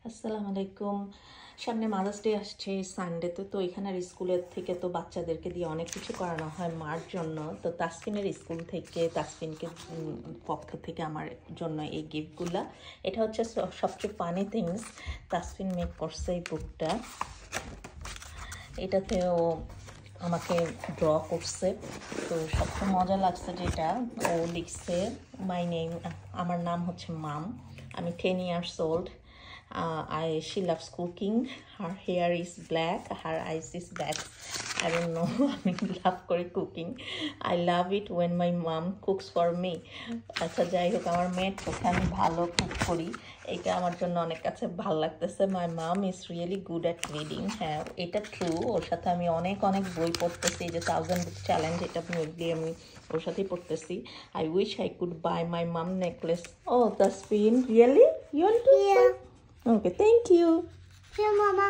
আসসালামু আলাইকুম। সামনে মাদার্স ডে আসছে সানডেতে, তো এখানের স্কুলের থেকে তো বাচ্চাদেরকে দিয়ে অনেক কিছু করানো হয় মার জন্য। তো তাসফিনের স্কুল থেকে তাসফিনকে পক্ষ থেকে আমার জন্য এই গিফটগুলা। এটা হচ্ছে সবচেয়ে ফানি থিংস, তাসফিন মেক করছে এই বুকটা। এটাতে ও আমাকে ড্র করছে, তো সবচেয়ে মজা লাগছে যেটা ও লিখছে মাই নেম, আমার নাম হচ্ছে মাম, আমি 10 years old. She loves cooking. Her hair is black. Her eyes is black. I don't know. I love করে cooking. I love it when my mom cooks for me. আচ্ছা, যাই হোক, আমার মেয়ের চোখে আমি ভালো কুক করি, এটা আমার জন্য অনেক কাছে ভালো লাগতেছে। My mom is really good at reading. হ্যাঁ, এটা ট্রু। ওর সাথে আমি অনেক বই পড়তেছি, এই যে 1000 book চ্যালেঞ্জ, এটা মেবলি আমি ওর সাথেই পড়তেছি। I wish I could buy my mom necklace. Oh, Tasfin, really? You want to buy? Okay, thank you. Yeah, Mama.